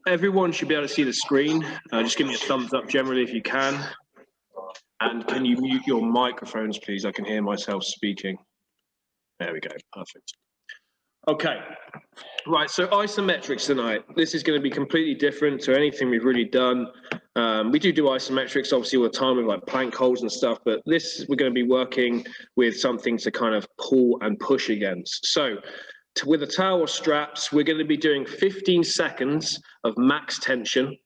Everyone should be able to see the screen. Just give me a thumbs up generally if you can. And can you mute your microphones, please? I can hear myself speaking. There we go, perfect. Okay, right, so isometrics tonight. This is going to be completely different to anything we've really done. We do isometrics obviously all the time with like plank holds and stuff, but this we're going to be working with something to kind of pull and push against. So with the towel straps, we're going to be doing 15 seconds of max tension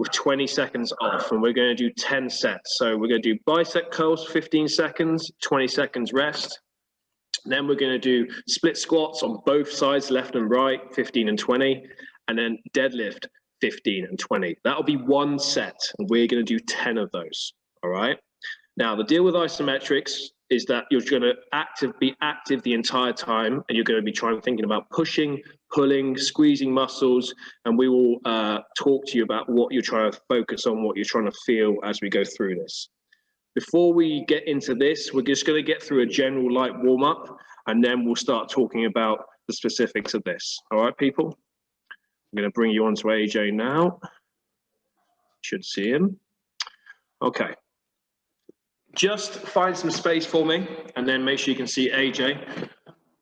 with 20 seconds off, and we're going to do 10 sets. So we're going to do bicep curls, 15 seconds, 20 seconds rest. Then we're going to do split squats on both sides, left and right, 15 and 20, and then deadlift, 15 and 20. That'll be one set, and we're going to do 10 of those, all right? Now, the deal with isometrics is that you're going to be active the entire time, and you're going to be thinking about pushing, pulling, squeezing muscles, and we will talk to you about what you're trying to focus on, what you're trying to feel as we go through this. Before we get into this, we're just going to get through a general light warm-up, and then we'll start talking about the specifics of this. All right, people? I'm going to bring you on to AJ now. Should see him. Okay. Just find some space for me, and then make sure you can see AJ.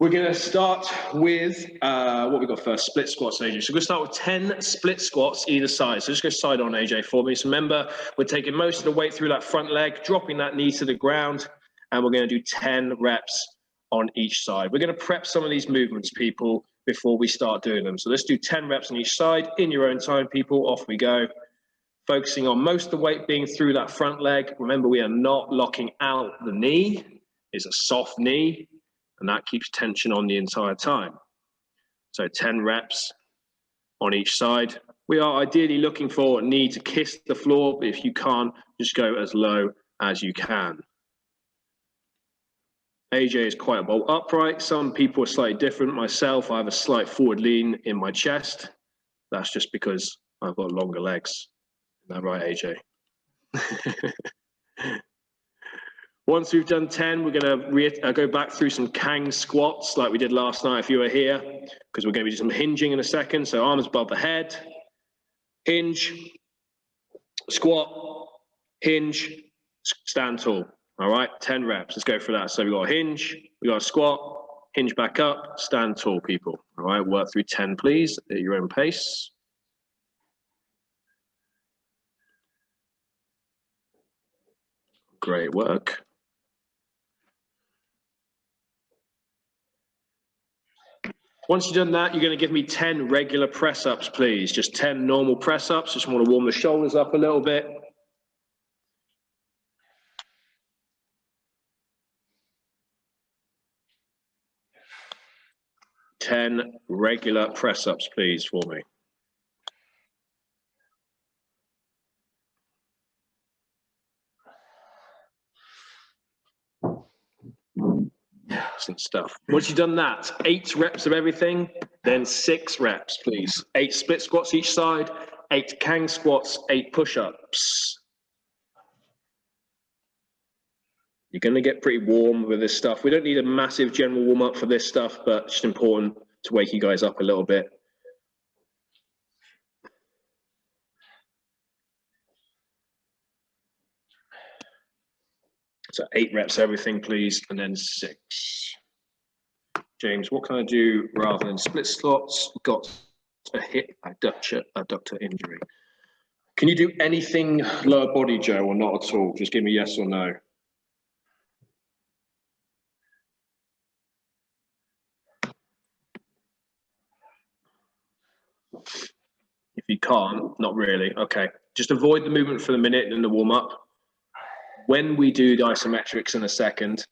We're going to start with what we got first, split squats, AJ. So we're going to start with 10 split squats either side. So just go side on, AJ, for me. So remember, we're taking most of the weight through that front leg, dropping that knee to the ground, and we're going to do 10 reps on each side. We're going to prep some of these movements, people, before we start doing them. So let's do 10 reps on each side in your own time, people. Off we go. Focusing on most of the weight being through that front leg. Remember, we are not locking out the knee. It's a soft knee, and that keeps tension on the entire time. So 10 reps on each side. We are ideally looking for a knee to kiss the floor, but if you can't, just go as low as you can. AJ is quite well upright. Some people are slightly different. Myself, I have a slight forward lean in my chest. That's just because I've got longer legs. Isn't that right, AJ? Once we've done 10, we're going to go back through some Kang squats like we did last night if you were here, because we're going to do some hinging in a second. So arms above the head, hinge, squat, hinge, stand tall. All right, 10 reps. Let's go for that. So we've got a hinge, we've got a squat, hinge back up, stand tall, people. All right, work through 10, please, at your own pace. Great work. Once you've done that, you're going to give me 10 regular press-ups, please. Just 10 normal press-ups. Just want to warm the shoulders up a little bit. 10 regular press-ups, please, for me. Excellent stuff. Once you've done that, 8 reps of everything, then 6 reps, please. 8 split squats each side, 8 Kang squats, 8 push-ups. You're going to get pretty warm with this stuff. We don't need a massive general warm-up for this stuff, but it's just important to wake you guys up a little bit. So 8 reps everything, please, and then 6. James, what can I do rather than split squats? Got a hip adductor injury. Can you do anything lower body, Joe, or not at all? Just give me yes or no. If you can't, not really. Okay, just avoid the movement for the minute in the warm-up. When we do the isometrics in a second,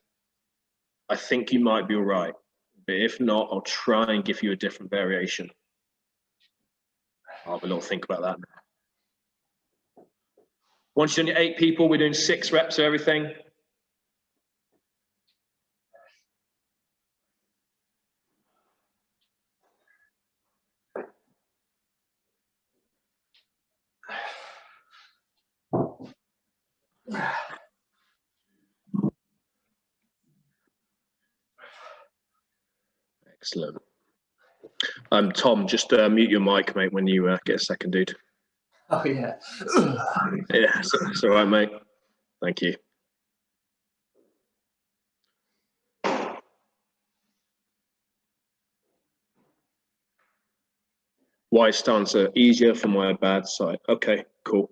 I think you might be all right. But if not, I'll try and give you a different variation. I'll have a little think about that. Once you've done your 8 people, we're doing 6 reps of everything. Excellent. Tom, just mute your mic, mate, when you get a second, dude. Oh, yeah. Yeah, it's all right, mate. Thank you. Wide stance are easier for my bad side. Okay, cool.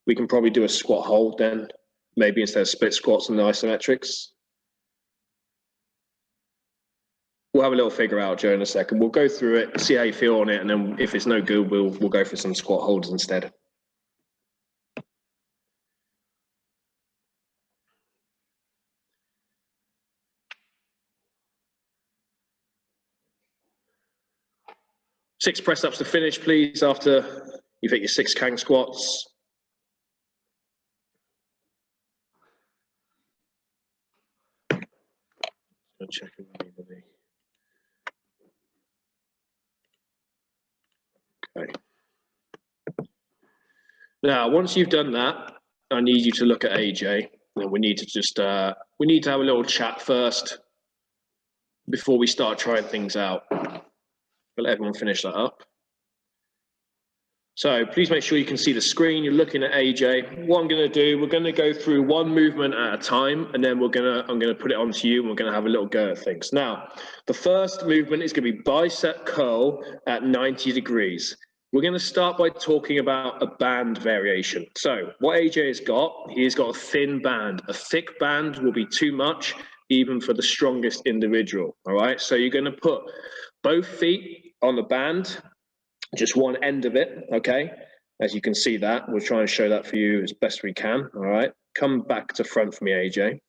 We can probably do a squat hold then, maybe instead of split squats and the isometrics. We'll have a little figure out, Joe, in a second. We'll go through it, see how you feel on it, and then if it's no good, we'll go for some squat holds instead. Six press ups to finish, please, after you've hit your 6 Kang squats. Check anybody. Okay. Now, once you've done that, I need you to look at AJ, and we need to just we need to have a little chat first before we start trying things out. We'll let everyone finish that up. So please make sure you can see the screen. You're looking at AJ. What I'm going to do, we're going to go through one movement at a time, and then I'm going to put it onto you, and we're going to have a little go at things. Now, the first movement is going to be bicep curl at 90 degrees. We're going to start by talking about a band variation. So what AJ has got, he's got a thin band. A thick band will be too much, even for the strongest individual. All right. So you're going to put both feet on the band, just one end of it. Okay. As you can see that, we'll try and show that for you as best we can. All right. Come back to front for me, AJ.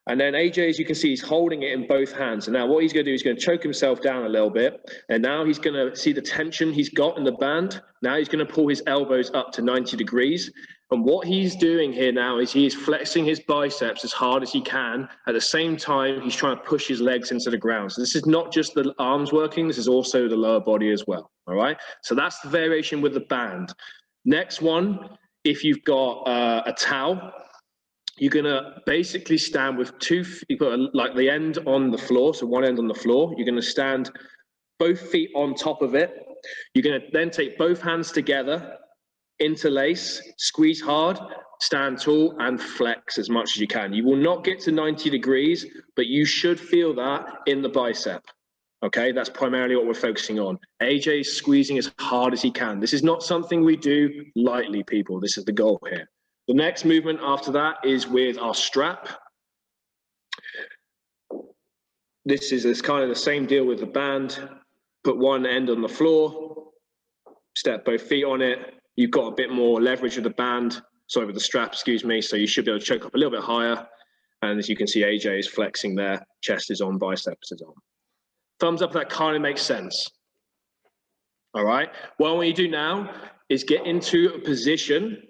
And then AJ, as you can see, he's holding it in both hands. And now what he's going to do is going to choke himself down a little bit. And now he's going to see the tension he's got in the band. Now he's going to pull his elbows up to 90 degrees. And what he's doing here now is he's flexing his biceps as hard as he can. At the same time, he's trying to push his legs into the ground. So this is not just the arms working, this is also the lower body as well. All right. So that's the variation with the band. Next one, if you've got a towel, you're going to basically stand with you've got like the end on the floor, so one end on the floor. You're going to stand both feet on top of it. You're going to then take both hands together, interlace, squeeze hard, stand tall, and flex as much as you can. You will not get to 90 degrees, but you should feel that in the bicep. Okay, that's primarily what we're focusing on. AJ is squeezing as hard as he can. This is not something we do lightly, people. This is the goal here. The next movement after that is with our strap. This is kind of the same deal with the band. Put one end on the floor, step both feet on it. You've got a bit more leverage with the band, sorry, with the strap, excuse me. So you should be able to choke up a little bit higher. And as you can see, AJ is flexing there. Chest is on, biceps is on. Thumbs up, that kind of makes sense. All right. Well, what you do now is get into a position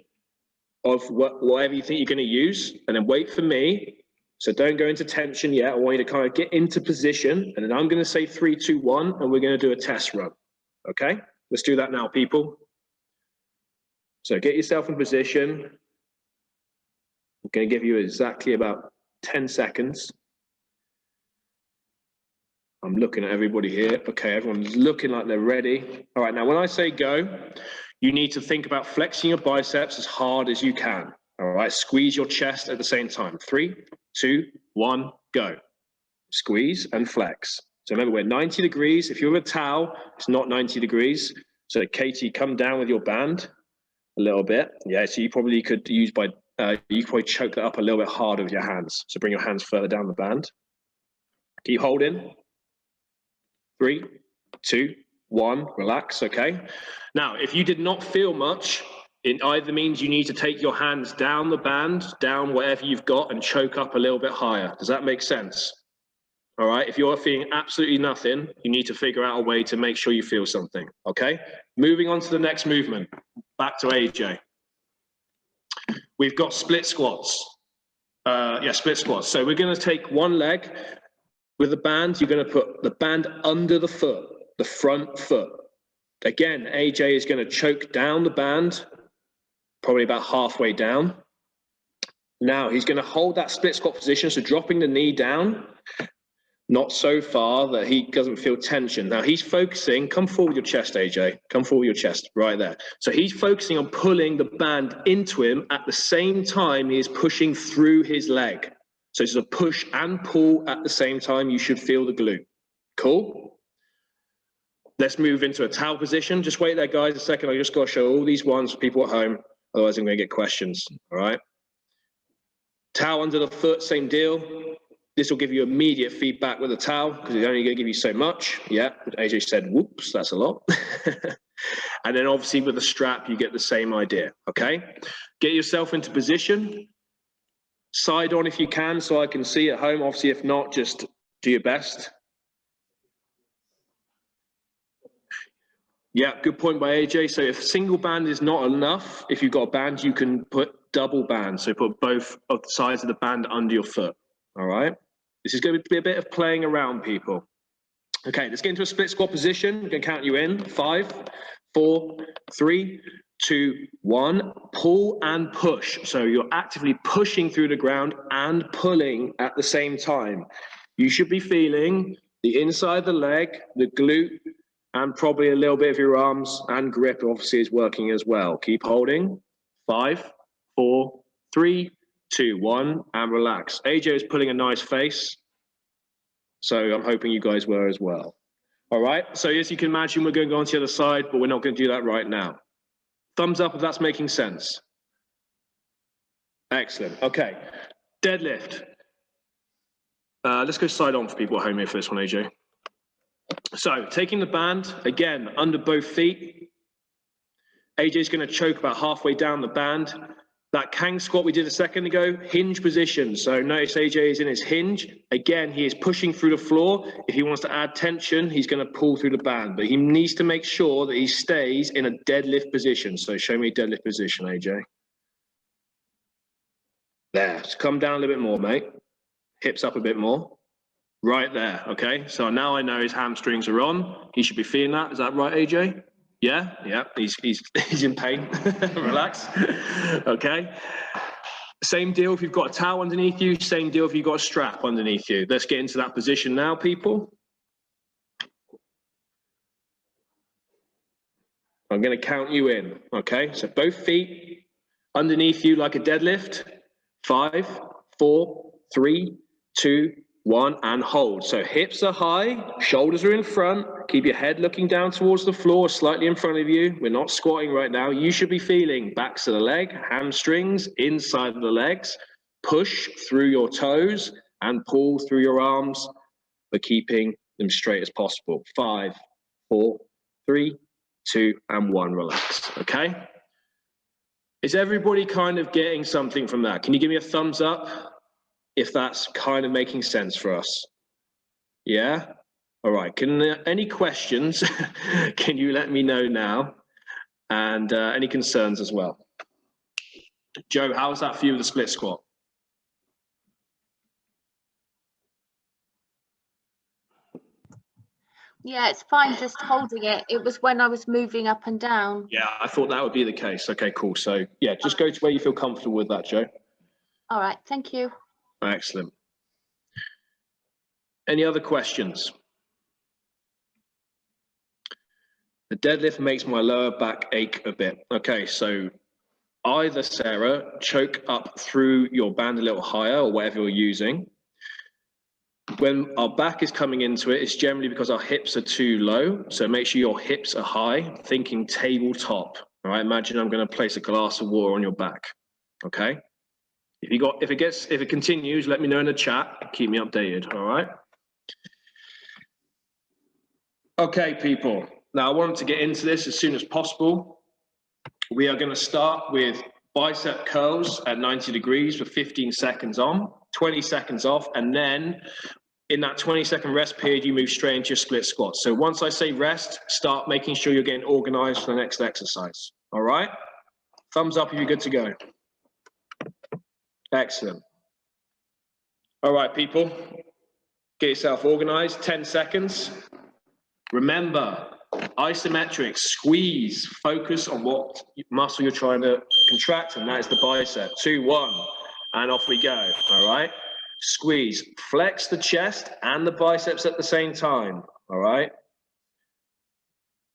of whatever you think you're going to use, and then wait for me. So don't go into tension yet. I want you to kind of get into position, and then I'm going to say 3, 2, 1, and we're going to do a test run. Okay, let's do that now, people. So get yourself in position. I'm going to give you exactly about 10 seconds. I'm looking at everybody here. Okay, everyone's looking like they're ready. All right, now when I say go, you need to think about flexing your biceps as hard as you can. All right, squeeze your chest at the same time. 3, 2, 1, go. Squeeze and flex. So remember, we're 90 degrees. If you're with a towel, it's not 90 degrees. So Katie, come down with your band a little bit. Yeah, so you probably could use you could probably choke that up a little bit harder with your hands. So bring your hands further down the band. Keep holding. 3, 2, 1, relax, okay? Now, if you did not feel much, it either means you need to take your hands down the band, down whatever you've got, and choke up a little bit higher. Does that make sense? All right, if you're feeling absolutely nothing, you need to figure out a way to make sure you feel something, okay? Moving on to the next movement, back to AJ. We've got split squats. Split squats. So we're gonna take one leg. With the band, you're going to put the band under the foot, the front foot. Again, AJ is going to choke down the band, probably about halfway down. Now he's going to hold that split squat position, so dropping the knee down, Not so far that he doesn't feel tension. Now he's focusing, come forward with your chest, AJ. Come forward with your chest, right there. So he's focusing on pulling the band into him at the same time he is pushing through his leg. So it's a push and pull at the same time. You should feel the glute. Cool? Let's move into a towel position. Just wait there, guys, a second. I just got to show all these ones for people at home. Otherwise, I'm going to get questions, all right? Towel under the foot, same deal. This will give you immediate feedback with the towel because it's only going to give you so much. Yeah, AJ said, whoops, that's a lot. And then obviously with the strap, you get the same idea, okay? Get yourself into position. Side on if you can so I can see at home. Obviously, if not, just do your best. Yeah, good point by AJ. So if single band is not enough, if you've got a band, you can put double band. So put both of the sides of the band under your foot, all right? This is going to be a bit of playing around, people. Okay, let's get into a split squat position. I'm going to count you in. 5, 4, 3, 2, 1. Pull and push. So you're actively pushing through the ground and pulling at the same time. You should be feeling the inside of the leg, the glute, and probably a little bit of your arms, and grip obviously is working as well. Keep holding. 5, 4, 3, 2, 1, and relax. AJ is pulling a nice face, so I'm hoping you guys were as well. All right, so as you can imagine, we're going to go on to the other side, but we're not going to do that right now. Thumbs up if that's making sense. Excellent. Okay, deadlift. Let's go side on for people at home here for this one, AJ. So taking the band, again, under both feet. AJ's going to choke about halfway down the band. That Kang squat we did a second ago, hinge position. So notice AJ is in his hinge. Again, he is pushing through the floor. If he wants to add tension, he's going to pull through the band. But he needs to make sure that he stays in a deadlift position. So show me deadlift position, AJ. There. Just come down a little bit more, mate. Hips up a bit more. Right there, okay? So now I know his hamstrings are on. He should be feeling that. Is that right, AJ? Yeah, yeah, he's in pain. Relax. Okay. Same deal if you've got a towel underneath you. Same deal if you've got a strap underneath you. Let's get into that position now, people. I'm going to count you in. Okay. So both feet underneath you like a deadlift. 5, 4, 3, 2, 1, and hold. So hips are high, shoulders are in front. Keep your head looking down towards the floor, slightly in front of you. We're not squatting right now. You should be feeling backs of the leg, hamstrings, inside of the legs. Push through your toes and pull through your arms, but keeping them straight as possible. 5, 4, 3, 2, and 1. Relax. Okay? Is everybody kind of getting something from that? Can you give me a thumbs up if that's kind of making sense for us? Yeah? All right. Any questions? Can you let me know now? And any concerns as well? Joe, how's that for you with the split squat? Yeah, it's fine just holding it. It was when I was moving up and down. Yeah, I thought that would be the case. Okay, cool. So yeah, just go to where you feel comfortable with that, Joe. All right, thank you. Excellent. Any other questions? The deadlift makes my lower back ache a bit. Okay, so either, Sarah, choke up through your band a little higher or whatever you're using. When our back is coming into it, it's generally because our hips are too low. So make sure your hips are high, thinking tabletop. All right, imagine I'm going to place a glass of water on your back. Okay. If it continues, let me know in the chat. Keep me updated. All right. Okay, people. Now I want to get into this as soon as possible. We are going to start with bicep curls at 90 degrees for 15 seconds on, 20 seconds off, and then in that 20-second rest period, you move straight into your split squat. So once I say rest, start making sure you're getting organized for the next exercise. All right? Thumbs up if you're good to go. Excellent. All right, people. Get yourself organized. 10 seconds. Remember, isometrics, squeeze, focus on what muscle you're trying to contract, and that is the bicep. 2, 1, and off we go. All right? Squeeze. Flex the chest and the biceps at the same time. All right.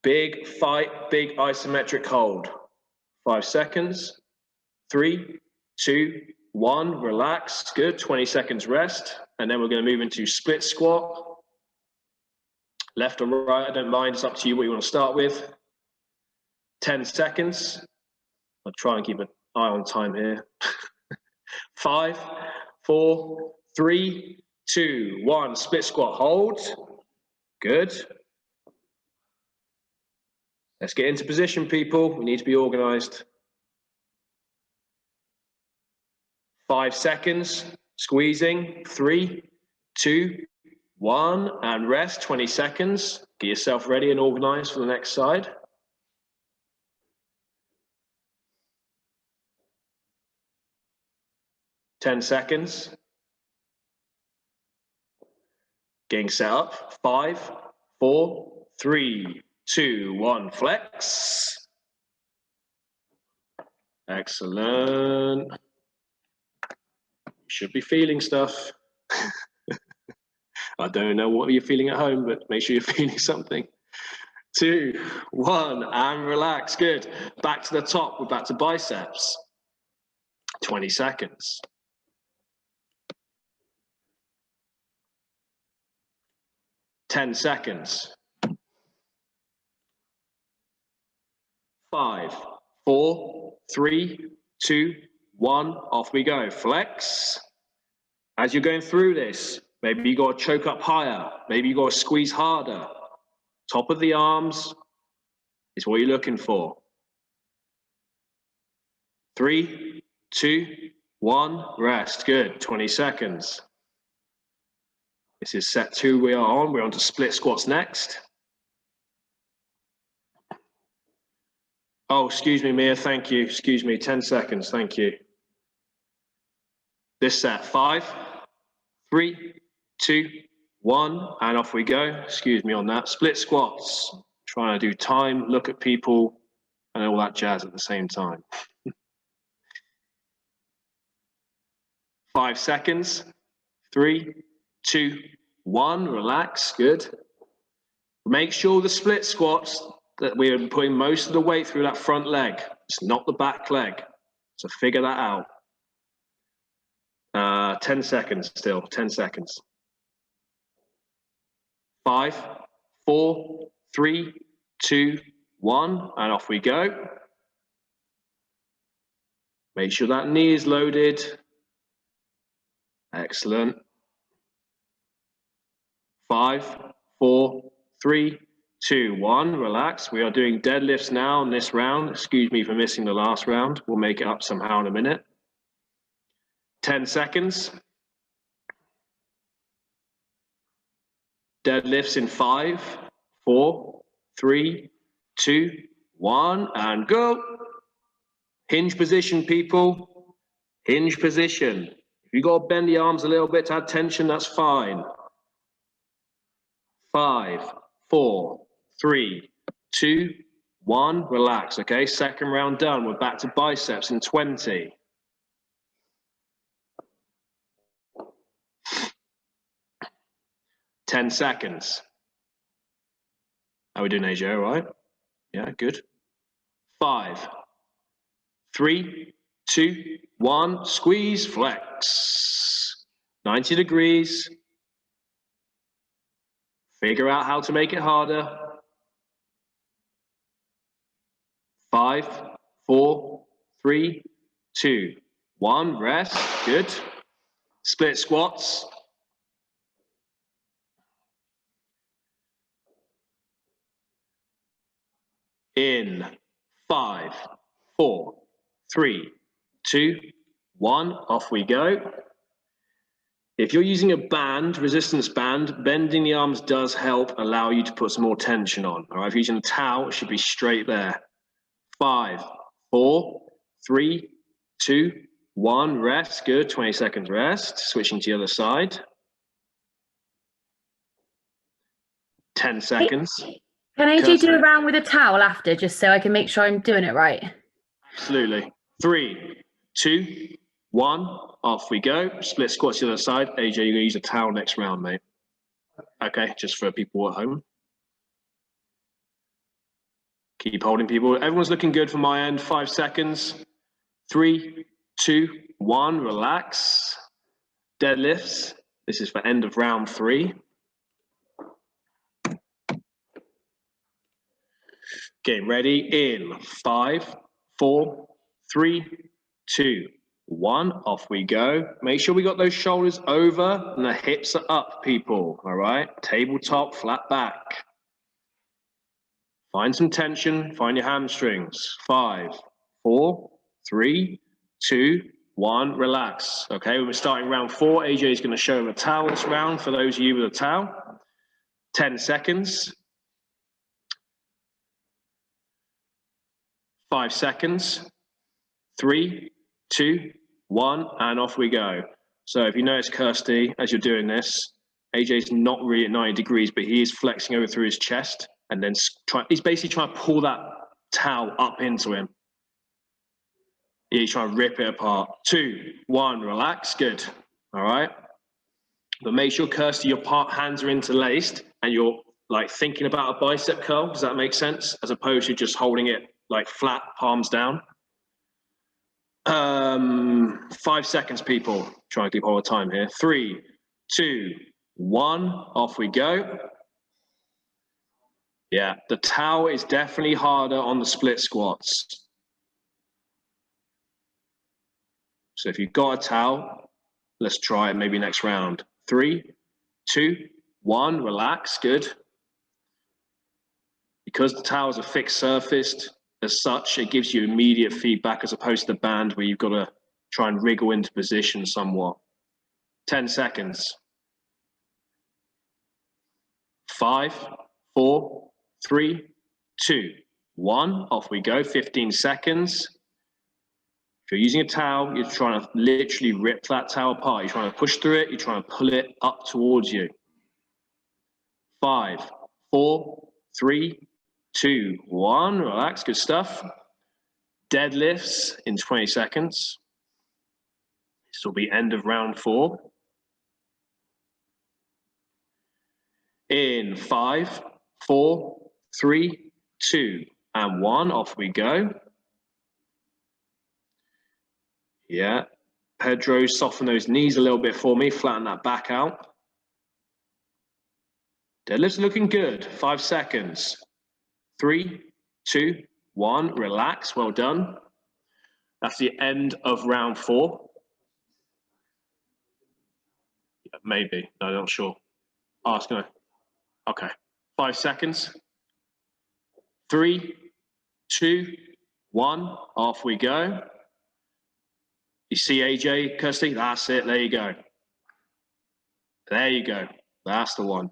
Big fight, big isometric hold. 5 seconds. 3, 2, 1. Relax. Good. 20 seconds rest. And then we're going to move into split squat. Left or right, I don't mind. It's up to you what you want to start with. 10 seconds. I'll try and keep an eye on time here. 5, 4, 3, 2, 1. Split squat, hold. Good. Let's get into position, people. We need to be organized. 5 seconds, squeezing. 3, 2, 1, and rest. 20 seconds. Get yourself ready and organized for the next side. 10 seconds. Getting set up. 5, 4, 3, 2, 1. Flex. Excellent. You should be feeling stuff. I don't know what you're feeling at home, but make sure you're feeling something. 2, 1, and relax. Good. Back to the top. We're back to biceps. 20 seconds. 10 seconds. 5, 4, 3, 2, 1. Off we go. Flex. As you're going through this, maybe you got to choke up higher. Maybe you got to squeeze harder. Top of the arms is what you're looking for. 3, 2, 1. Rest. Good. 20 seconds. This is set 2 we are on. We're on to split squats next. Oh, excuse me, Mia. Thank you. Excuse me. 10 seconds. Thank you. This set. 5, 3, 2, 1. And off we go. Excuse me on that. Split squats. Trying to do time, look at people, and all that jazz at the same time. 5 seconds. 3, 2, 1. Relax. Good. Make sure the split squats that we're putting most of the weight through that front leg. It's not the back leg. So figure that out. 10 seconds still. 10 seconds. 5, 4, 3, 2, 1. And off we go. Make sure that knee is loaded. Excellent. 5, 4, 3, 2, 1. Relax. We are doing deadlifts now in this round. Excuse me for missing the last round. We'll make it up somehow in a minute. 10 seconds. Deadlifts in 5, 4, 3, 2, 1, and go. Hinge position, people. Hinge position. If you got to bend the arms a little bit to add tension, that's fine. 5, 4, 3, 2, 1. Relax, okay? Second round done. We're back to biceps in 20. Ten seconds. How are we doing, AJ? All right? Yeah, good. 5, 3, 2, 1. Squeeze, flex. 90 degrees. Figure out how to make it harder. 5, 4, 3, 2, 1. Rest. Good. Split squats. In 5, 4, 3, 2, 1. Off we go. If you're using a band, resistance band, bending the arms does help allow you to put some more tension on. All right, if you're using a towel, it should be straight there. 5, 4, 3, 2, 1. Rest. Good. 20 seconds rest. Switching to the other side. 10 seconds. Can AJ do a round with a towel after, just so I can make sure I'm doing it right? Absolutely. 3, 2, 1, off we go. Split squats to the other side. AJ, you're gonna use a towel next round, mate. Okay, just for people at home. Keep holding, people. Everyone's looking good from my end. 5 seconds. 3, 2, 1, relax. Deadlifts. This is for end of round 3. Getting ready in 5, 4, 3, 2, 1. Off we go. Make sure we got those shoulders over and the hips are up, people. All right. Tabletop, flat back. Find some tension. Find your hamstrings. 5, 4, 3, 2, 1. Relax. Okay. We're starting round 4. AJ is going to show him a towel this round for those of you with a towel. 10 seconds. 5 seconds, 3, 2, 1, and off we go. So if you notice, Kirsty, as you're doing this, AJ's not really at 90 degrees, but he is flexing over through his chest and then he's basically trying to pull that towel up into him. He's trying to rip it apart. 2, 1, relax, good. All right. But make sure, Kirsty, your hands are interlaced and you're like thinking about a bicep curl. Does that make sense? As opposed to just holding it like flat, palms down. 5 seconds, people. Try and keep all the time here. 3, 2, 1. Off we go. Yeah, the towel is definitely harder on the split squats. So if you've got a towel, let's try it maybe next round. 3, 2, 1. Relax. Good. Because the towels are fixed surfaced, as such, it gives you immediate feedback as opposed to the band where you've got to try and wriggle into position somewhat. 10 seconds. 5, 4, 3, 2, 1. Off we go. 15 seconds. If you're using a towel, you're trying to literally rip that towel apart. You're trying to push through it. You're trying to pull it up towards you. 5, 4, 3, 2, 1. Relax. Good stuff. Deadlifts in 20 seconds. This will be end of round 4. In 5, 4, 3, 2, and 1. Off we go. Yeah. Pedro, soften those knees a little bit for me. Flatten that back out. Deadlifts looking good. 5 seconds. 3, 2, 1. Relax. Well done. That's the end of round 4. Yeah, maybe. No, I'm not sure. Ask no. Okay. 5 seconds. 3, 2, 1. Off we go. You see AJ, Kirsty? That's it. There you go. There you go. That's the one.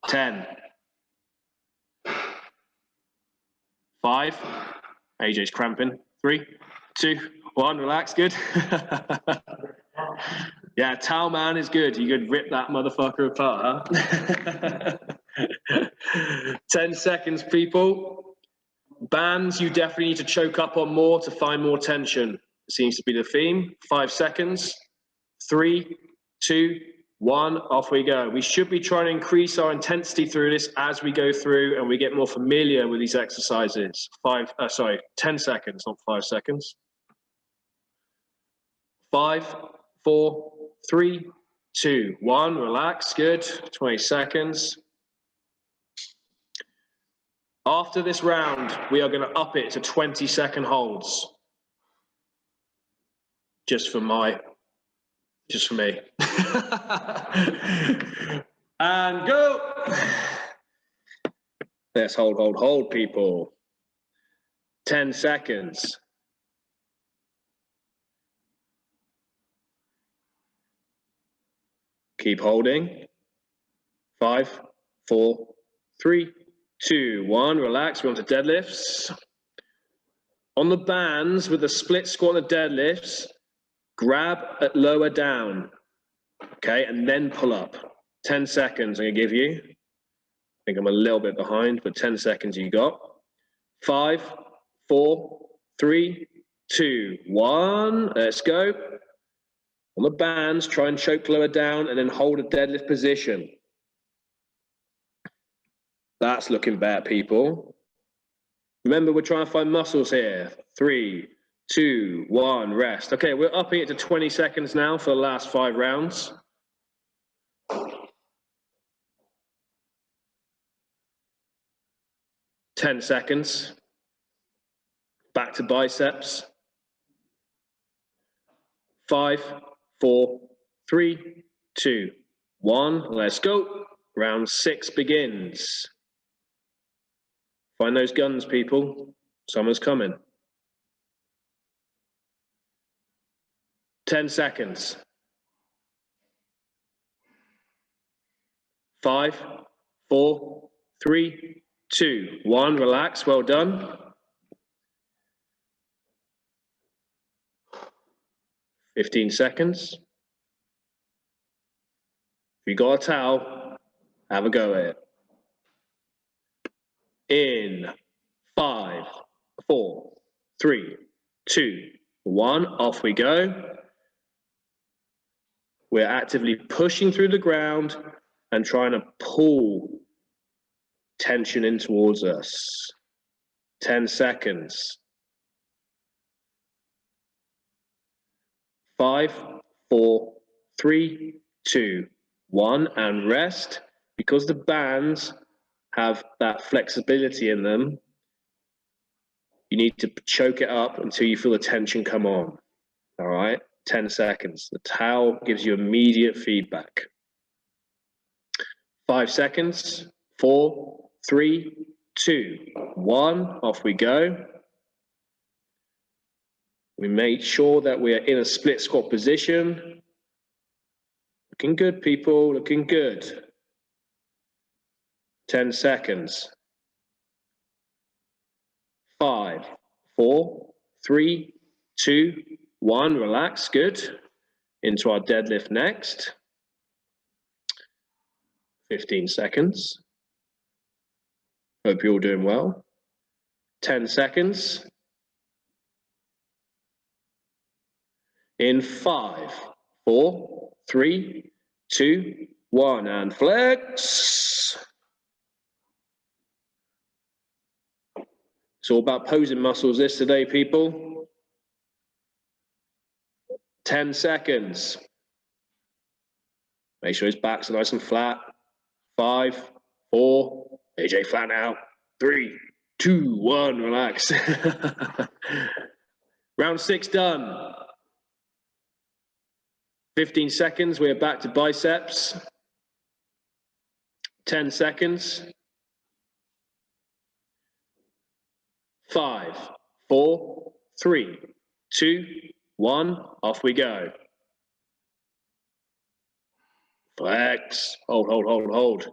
10. 5. AJ's cramping. 3, 2, 1. Relax. Good. Yeah, towel man is good. You could rip that motherfucker apart, huh? 10 seconds, people. Bands, you definitely need to choke up on more to find more tension. Seems to be the theme. 5 seconds. 3, 2, 1. Off we go. We should be trying to increase our intensity through this as we go through and we get more familiar with these exercises. 10 seconds, not 5 seconds. 5, 4, 3, 2, 1. Relax. Good. 20 seconds. After this round, we are going to up it to 20-second holds. Just for me. And go. Let's hold, people. 10 seconds. Keep holding. 5, 4, 3, 2, 1. Relax. We're on to deadlifts. On the bands with the split squat and the deadlifts, grab at lower down. Okay, and then pull up. 10 seconds I'm going to give you. I think I'm a little bit behind, but 10 seconds you got. 5, 4, 3, 2, 1. Let's go. On the bands, try and choke lower down and then hold a deadlift position. That's looking better, people. Remember, we're trying to find muscles here. 3, 2, 1, rest. Okay, we're upping it to 20 seconds now for the last 5 rounds. Ten seconds. Back to biceps. 5, 4, 3, 2, 1. Let's go. Round 6 begins. Find those guns, people. Someone's coming. 10 seconds. 5, 4, 3, 2, 1. Relax. Well done. 15 seconds. If you got a towel, have a go at it. In 5, 4, 3, 2, 1. Off we go. We're actively pushing through the ground and trying to pull tension in towards us. 10 seconds. 5, 4, 3, 2, 1, and rest. Because the bands have that flexibility in them, you need to choke it up until you feel the tension come on. All right, 10 seconds. The towel gives you immediate feedback. 5 seconds. 4, 3, 2, 1. Off we go. We make sure that we are in a split squat position. Looking good, people, looking good. 10 seconds. 5, 4, 3, 2, 1. Relax, good. Into our deadlift next. 15 seconds. Hope you're all doing well. 10 seconds. In 5, 4, 3, 2, 1, and flex. It's all about posing muscles this today, people. 10 seconds. Make sure his back's nice and flat. 5, 4, AJ flat now. 3, 2, 1, relax. Round 6 done. 15 seconds, we're back to biceps. 10 seconds. 5, 4, 3, 2, 1, off we go. Flex, hold, hold, hold, hold.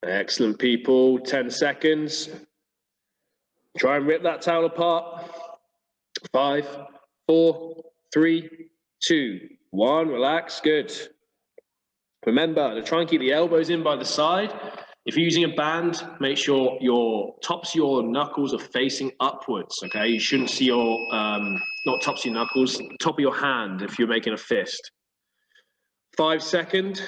Excellent, people, 10 seconds. Try and rip that towel apart. 5, 4, 3, 2, 1, relax, good. Remember to try and keep the elbows in by the side. If you're using a band, make sure your tops of your knuckles are facing upwards, okay? You shouldn't see your, not tops of your knuckles, top of your hand if you're making a fist. 5 seconds,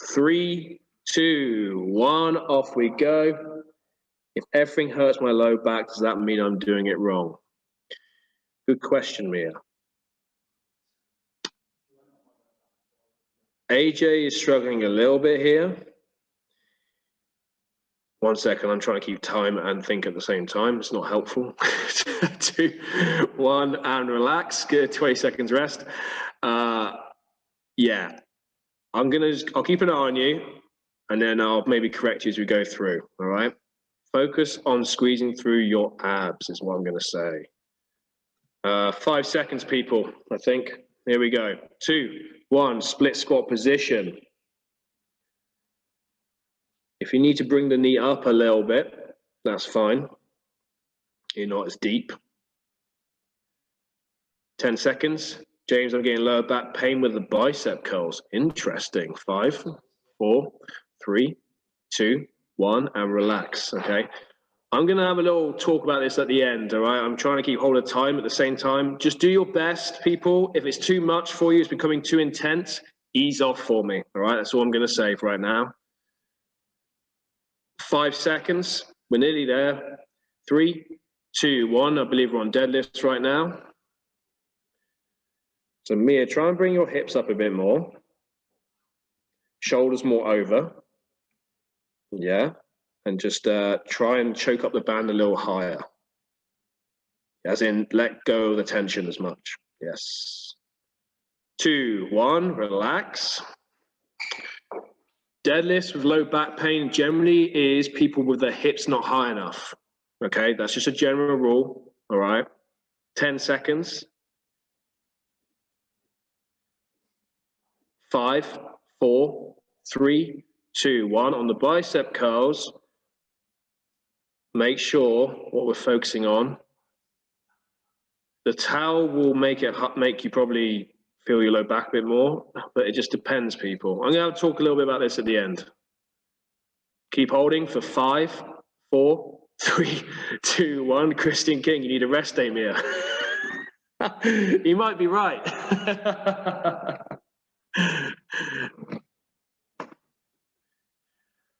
3, 2, 1, off we go. If everything hurts my low back, does that mean I'm doing it wrong? Good question, Mia. AJ is struggling a little bit here. 1 second, I'm trying to keep time and think at the same time. It's not helpful. 2, 1, and relax. Good, 20 seconds rest. Yeah, I'll keep an eye on you, and then I'll maybe correct you as we go through, all right? Focus on squeezing through your abs is what I'm gonna say. 5 seconds, people, I think. Here we go. 2, 1, split squat position. If you need to bring the knee up a little bit, that's fine. You're not as deep. 10 seconds. James, I'm getting lower back pain with the bicep curls. Interesting. 5, 4, 3, 2, 1, and relax, okay? I'm going to have a little talk about this at the end, all right? I'm trying to keep hold of time at the same time. Just do your best, people. If it's too much for you, it's becoming too intense, ease off for me, all right? That's all I'm going to say for right now. 5 seconds. We're nearly there. 3, 2, 1. I believe we're on deadlifts right now. So Mia, try and bring your hips up a bit more. Shoulders more over. Yeah. And just try and choke up the band a little higher. As in, let go of the tension as much. Yes. 2, 1, relax. Deadlifts with low back pain generally is people with their hips not high enough. Okay, that's just a general rule, all right? 10 seconds. 5, 4, 3, 2, 1. On the bicep curls, make sure what we're focusing on. The towel will make you probably feel your low back a bit more, but it just depends, people. I'm going to talk a little bit about this at the end. Keep holding for 5, 4, 3, 2, 1. Christian King, you need a rest day, Mia. You might be right.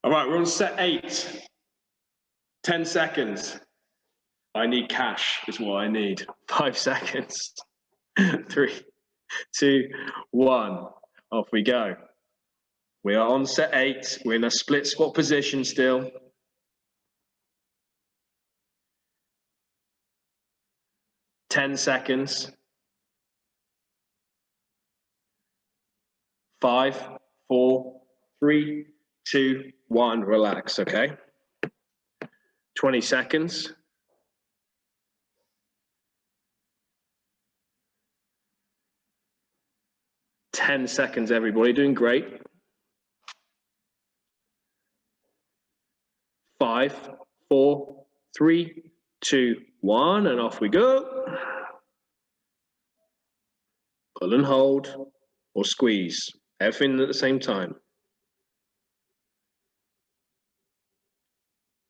All right, we're on set 8. 10 seconds. I need cash is what I need. 5 seconds. 3, 2, 1. Off we go. We are on set 8. We're in a split squat position still. Ten seconds. 5, 4, 3, 2, 1. Relax, okay? 20 seconds. 10 seconds, everybody. Doing great. 5, 4, 3, 2, 1. And off we go. Pull and hold or squeeze. Everything at the same time.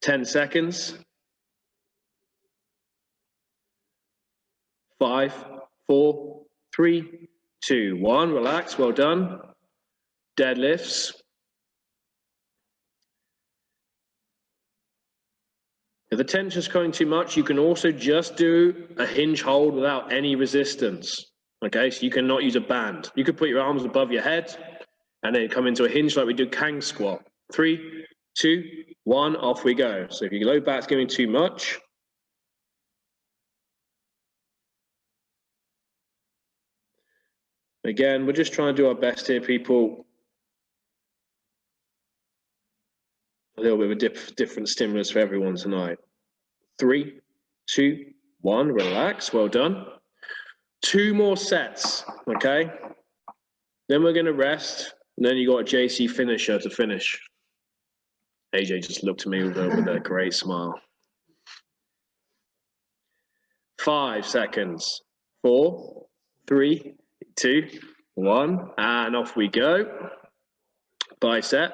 10 seconds. 5, 4, 3, 2, 1. Relax. Well done. Deadlifts. If the tension's coming too much, you can also just do a hinge hold without any resistance. Okay, so you cannot use a band. You could put your arms above your head and then come into a hinge like we do Kang squat. 3, 2, 1, off we go. So if your low back's giving too much, again, we're just trying to do our best here, people. A little bit of a different stimulus for everyone tonight. 3, 2, 1, relax, well done. 2 more sets, okay? Then we're gonna rest, and then you got a JC finisher to finish. AJ just looked at me with a great smile. 5 seconds. 4, 3, 2, 1, and off we go. Bicep.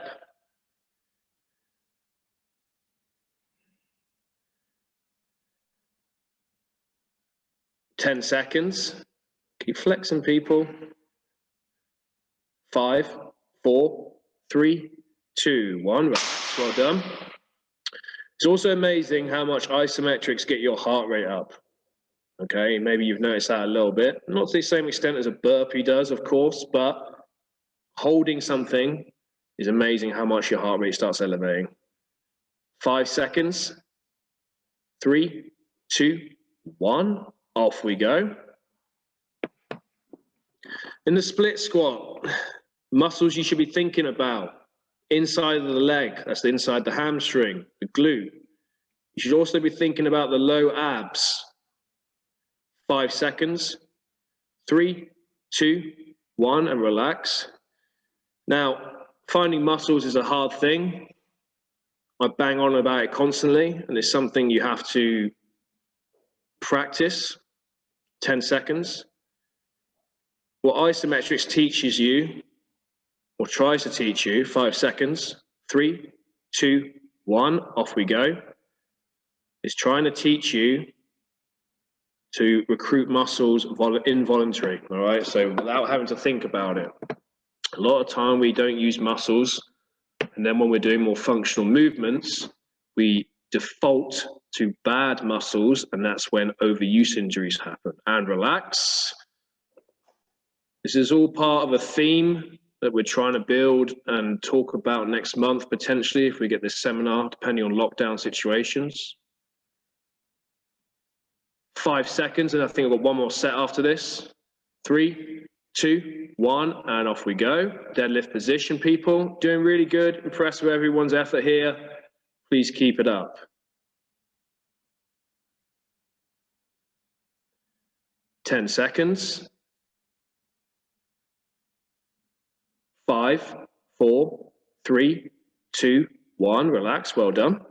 10 seconds. Keep flexing, people. 5, 4, 3, 2, 1. Well done. It's also amazing how much isometrics get your heart rate up. Okay, maybe you've noticed that a little bit. Not to the same extent as a burpee does, of course, but holding something is amazing how much your heart rate starts elevating. 5 seconds. 3, 2, 1. Off we go. In the split squat, muscles you should be thinking about. Inside of the leg, that's inside the hamstring, the glute. You should also be thinking about the low abs. 5 seconds. 3, 2, 1, and relax. Now, finding muscles is a hard thing. I bang on about it constantly, and it's something you have to practice. 10 seconds. What isometrics teaches you, or tries to teach you, 5 seconds. 3, 2, 1, off we go. It's trying to teach you to recruit muscles involuntary, all right? So without having to think about it. A lot of time we don't use muscles, and then when we're doing more functional movements, we default to bad muscles, and that's when overuse injuries happen. And relax. This is all part of a theme that we're trying to build and talk about next month, potentially, if we get this seminar, depending on lockdown situations. 5 seconds, and I think I've got one more set after this. 3, 2, 1, and off we go. Deadlift position, people. Doing really good. Impressed with everyone's effort here. Please keep it up. 10 seconds. 5, 4, 3, 2, 1. Relax. Well done.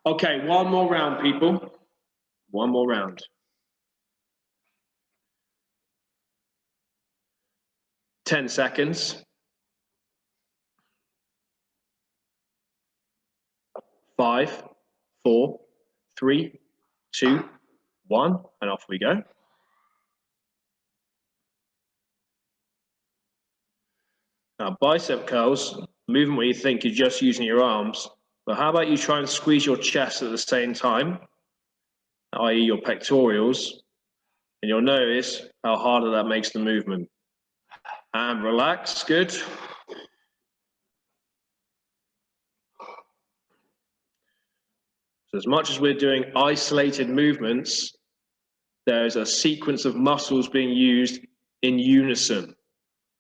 Okay, one more round, people. One more round. 10 seconds. 5, 4, 3, 2, 1, and off we go. Now, bicep curls, movement where you think you're just using your arms, but how about you try and squeeze your chest at the same time, i.e. your pectorals, and you'll notice how harder that makes the movement. And relax, good. So as much as we're doing isolated movements, there's a sequence of muscles being used in unison,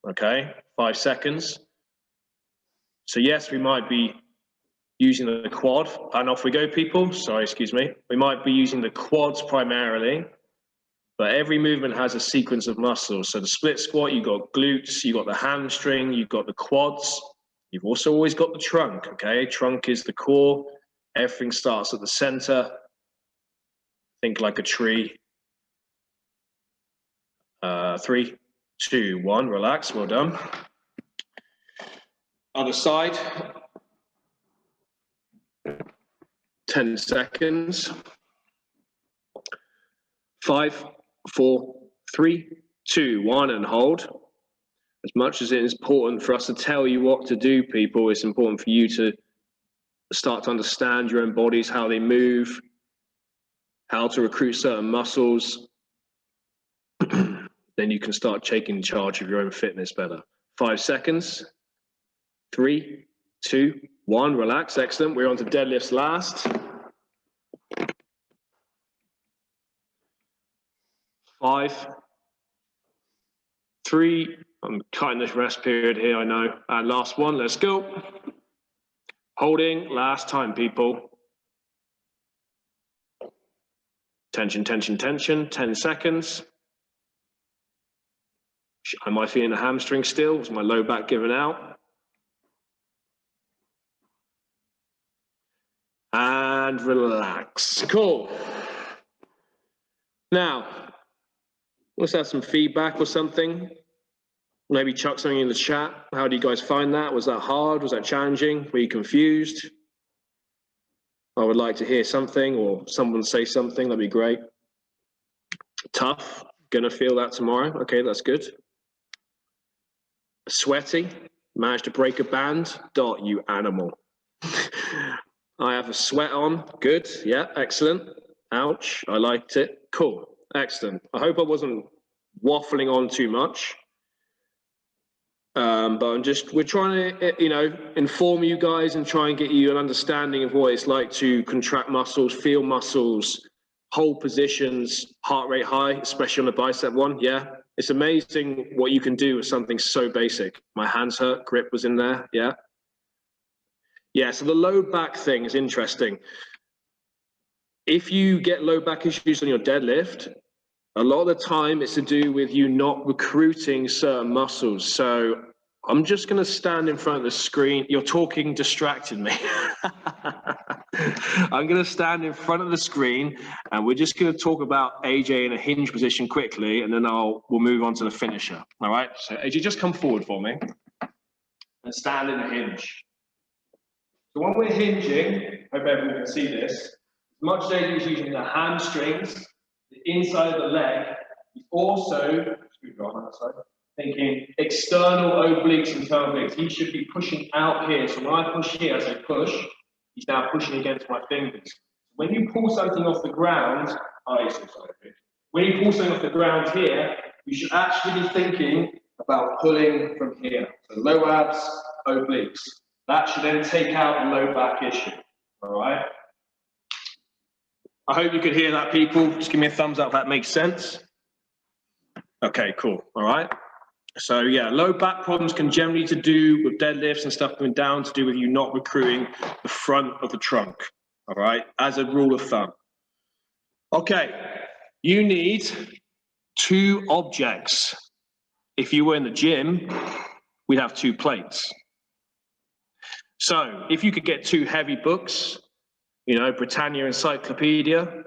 okay? 5 seconds. So yes, we might be using the quad, and off we go, people. Sorry, excuse me. We might be using the quads primarily, but every movement has a sequence of muscles. So the split squat, you've got glutes, you've got the hamstring, you've got the quads. You've also always got the trunk, okay? Trunk is the core. Everything starts at the center. Think like a tree. 3, 2, 1, relax, well done. Other side. 10 seconds. 5, 4, 3, 2, 1, and hold. As much as it is important for us to tell you what to do, people, it's important for you to start to understand your own bodies, how they move, how to recruit certain muscles. Then you can start taking charge of your own fitness better. 5 seconds. 3, 2, 1, relax, excellent. We're on to deadlifts last. 5, 3, I'm cutting this rest period here, I know. And last one, let's go. Holding, last time, people. Tension, tension, tension, 10 seconds. Am I feeling the hamstring still? Is my low back giving out? And relax. Cool. Now, let's have some feedback or something. Maybe chuck something in the chat. How do you guys find that? Was that hard? Was that challenging? Were you confused? I would like to hear something, or someone say something. That'd be great. Tough. Gonna feel that tomorrow. Okay, that's good. Sweaty. Managed to break a band. Dot, you animal. I have a sweat on. Good. Yeah, excellent. Ouch. I liked it. Cool. Excellent. I hope I wasn't waffling on too much. But we're trying to, inform you guys and try and get you an understanding of what it's like to contract muscles, feel muscles, hold positions, heart rate high, especially on the bicep one. Yeah, it's amazing what you can do with something so basic. My hands hurt, grip was in there. Yeah. Yeah, so the low back thing is interesting. If you get low back issues on your deadlift, a lot of the time it's to do with you not recruiting certain muscles. So I'm just going to stand in front of the screen. You're talking distracted me. I'm going to stand in front of the screen and we're just going to talk about AJ in a hinge position quickly, and then we'll move on to the finisher. All right. So AJ, just come forward for me and stand in a hinge. So when we're hinging, I hope everyone can see this. much as AJ is using the hamstrings, the inside of the leg, he's also thinking external obliques, internal obliques. He should be pushing out here. So when I push here, as I push, he's now pushing against my fingers. When you pull something off the ground, when you pull something off the ground here, you should actually be thinking about pulling from here. So low abs, obliques. That should then take out the low back issue. All right. I hope you could hear that, people. Just give me a thumbs up if that makes sense. Okay, cool. All right. So yeah, low back problems can generally to do with deadlifts and stuff going down to do with you not recruiting the front of the trunk. All right, as a rule of thumb. Okay, you need 2 objects. If you were in the gym, we'd have 2 plates. So if you could get 2 heavy books, you know, Britannia Encyclopedia,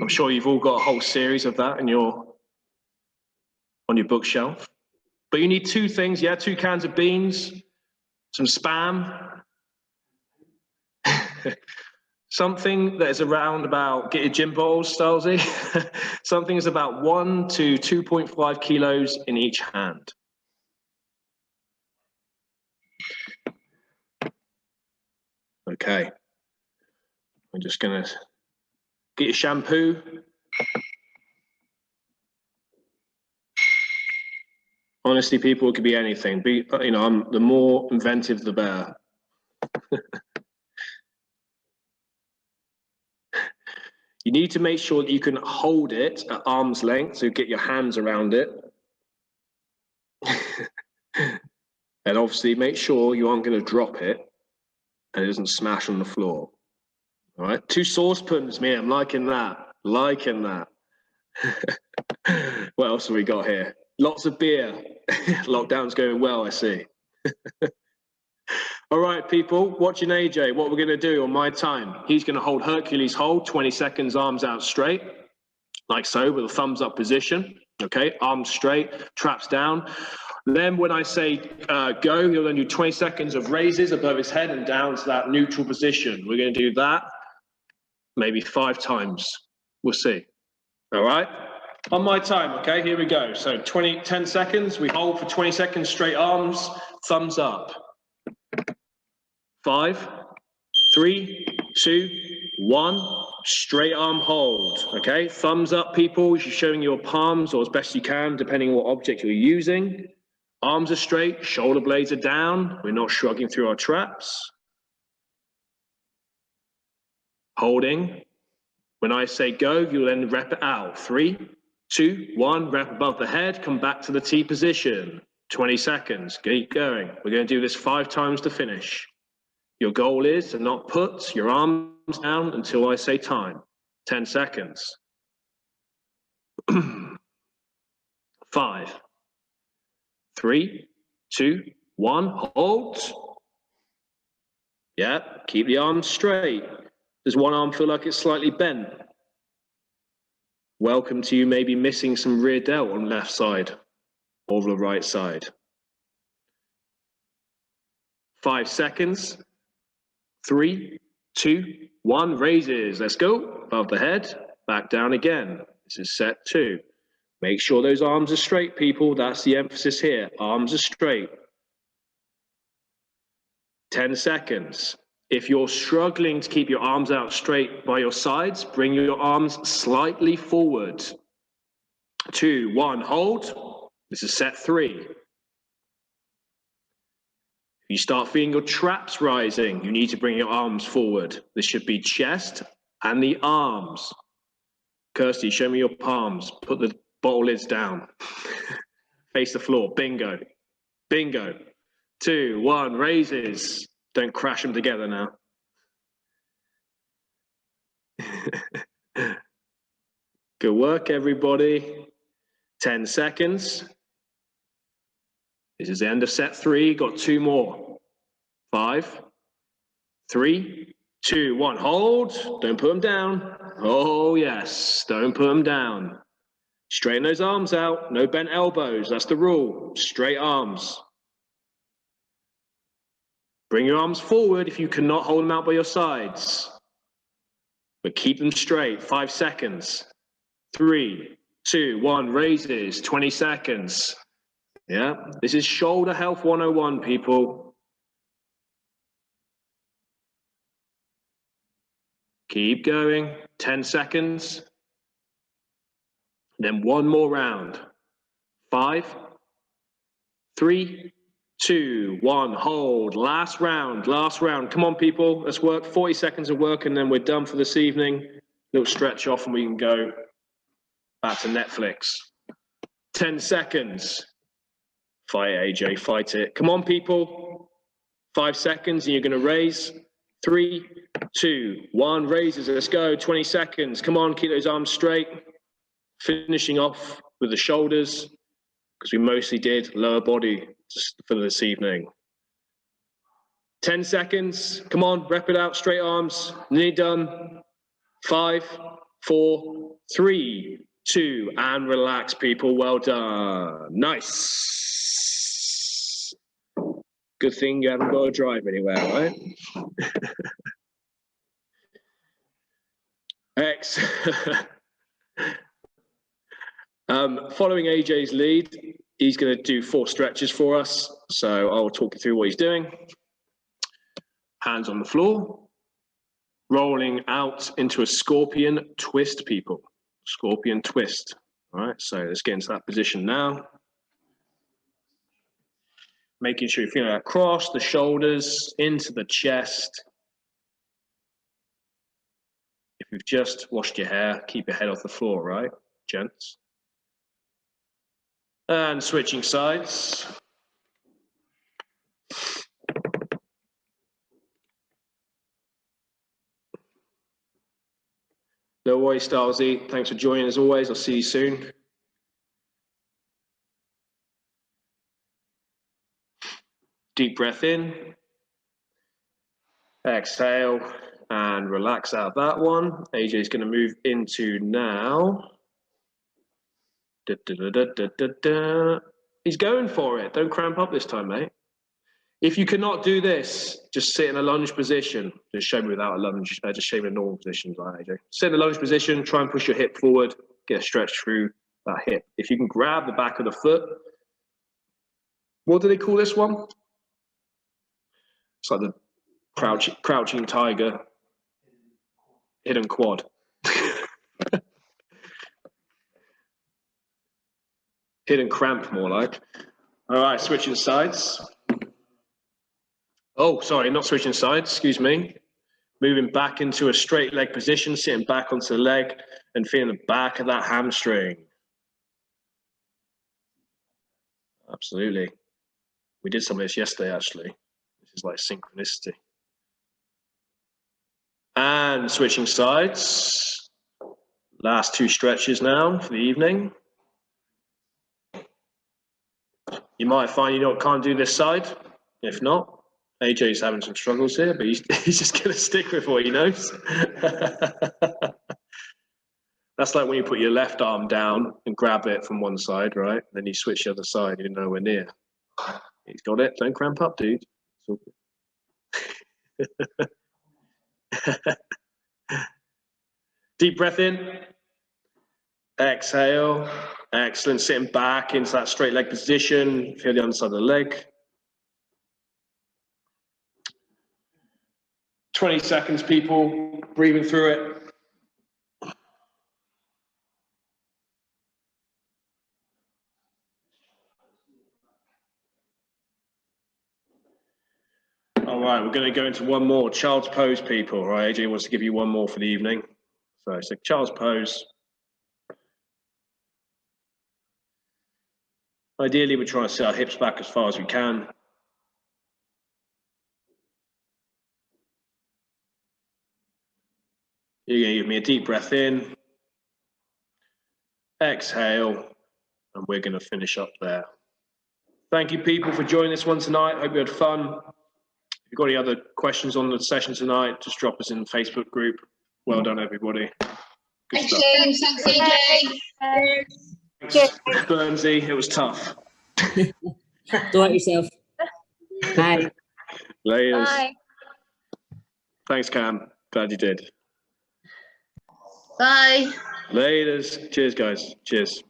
I'm sure you've all got a whole series of that on your bookshelf. But you need 2 things, yeah, 2 cans of beans, some Spam, something that is around about, get your gym balls, Stylesy, something is about 1 to 2.5 kilos in each hand. Okay, I'm just gonna get your shampoo. Honestly, people, it could be anything. You know, the more inventive, the better. You need to make sure that you can hold it at arm's length, so get your hands around it. And obviously make sure you aren't going to drop it and it doesn't smash on the floor. All right, 2 saucepans, me, I'm liking that, liking that. What else have we got here? Lots of beer. Lockdown's going well, I see. All right, people, watching AJ, what we're going to do on my time, he's going to hold Hercules hold, 20 seconds, arms out straight, like so, with a thumbs up position. Okay, arms straight, traps down. Then when I say go, he'll then do 20 seconds of raises above his head and down to that neutral position. We're going to do that maybe 5 times. We'll see. All right, on my time, okay, here we go. So 10 seconds, we hold for 20 seconds, straight arms, thumbs up. 5, 3, 2, 1, straight arm hold, okay? Thumbs up, people, you're showing your palms or as best you can, depending on what object you're using. Arms are straight, shoulder blades are down. We're not shrugging through our traps. Holding. When I say go, you'll then rep it out. 3, 2, 1, rep above the head, come back to the T position. 20 seconds, keep going. We're going to do this 5 times to finish. Your goal is to not put your arms down until I say time. 10 seconds. 5, 3, 2, 1, hold. Yeah, keep the arms straight. Does one arm feel like it's slightly bent? Welcome to you maybe missing some rear delt on left side or the right side. 5 seconds. 3, 2, 1, raises. Let's go. Above the head, back down again. This is set 2. Make sure those arms are straight, people. That's the emphasis here. Arms are straight. 10 seconds. If you're struggling to keep your arms out straight by your sides, bring your arms slightly forward. 2, 1, hold. This is set 3. You start feeling your traps rising, you need to bring your arms forward. This should be chest and the arms. Kirsty, show me your palms. Put the bottle lids down. Face the floor. Bingo. Bingo. 2, 1, raises. Don't crash them together now. Good work, everybody. 10 seconds. This is the end of set 3. Got 2 more. 5, 3, 2, 1. Hold. Don't put them down. Oh, yes. Don't put them down. Straighten those arms out. No bent elbows. That's the rule. Straight arms. Bring your arms forward if you cannot hold them out by your sides. but keep them straight. 5 seconds. 3, 2, 1, raises, 20 seconds. Yeah, this is shoulder health 101, people. Keep going, 10 seconds. Then one more round. 5, 3, 2, 1, hold. Last round, last round. Come on, people, let's work. 40 seconds of work and then we're done for this evening. Little stretch off and we can go back to Netflix. 10 seconds. Fight it, AJ, fight it. Come on, people. 5 seconds and you're gonna raise. 3, 2, 1, raises, let's go. 20 seconds, come on, keep those arms straight. Finishing off with the shoulders, because we mostly did lower body for this evening. 10 seconds, come on, rep it out, straight arms, nearly done. 5, 4, 3, 2, and relax, people, well done. Nice. Good thing you haven't got to drive anywhere, right? X. Following AJ's lead, he's going to do 4 stretches for us. So I'll talk you through what he's doing. Hands on the floor, rolling out into a scorpion twist, people. Scorpion twist. All right, so let's get into that position now. Making sure you're feeling across the shoulders, into the chest. If you've just washed your hair, keep your head off the floor, right, gents? And switching sides. No worries, Stylesy. Thanks for joining as always. I'll see you soon. Deep breath in. Exhale and relax out that one. AJ is going to move into now. He's going for it. Don't cramp up this time, mate. If you cannot do this, just sit in a lunge position. Just show me without a lunge. Just show me a normal position, like AJ. Sit in a lunge position. Try and push your hip forward. Get a stretch through that hip. If you can grab the back of the foot. What do they call this one? It's like the crouching tiger, hidden quad. Hidden cramp, more like. All right, switching sides. Oh, sorry, not switching sides, excuse me. Moving back into a straight leg position, sitting back onto the leg and feeling the back of that hamstring. Absolutely. We did some of this yesterday, actually. This is like synchronicity. And switching sides. Last 2 stretches now for the evening. You might find you can't do this side. If not, AJ's having some struggles here, but he's just going to stick with what he knows. That's like when you put your left arm down and grab it from one side, right? Then you switch the other side, you're nowhere near. He's got it. Don't cramp up, dude. Deep breath in. Exhale. Excellent. Sitting back into that straight leg position. Feel the underside of the leg. 20 seconds, people. Breathing through it. All right, we're going to go into one more. Child's pose, people. All right, AJ wants to give you one more for the evening. So it's a child's pose. Ideally, we're trying to set our hips back as far as we can. You're going to give me a deep breath in. Exhale. And we're going to finish up there. Thank you, people, for joining this one tonight. Hope you had fun. If you've got any other questions on the session tonight, just drop us in the Facebook group. Well done, everybody. Good stuff. Thanks, AJ. Thanks, Burnsy. It was tough. Do it yourself. Bye. Layers. Bye. Thanks, Cam. Glad you did. Bye. Laters. Cheers, guys. Cheers.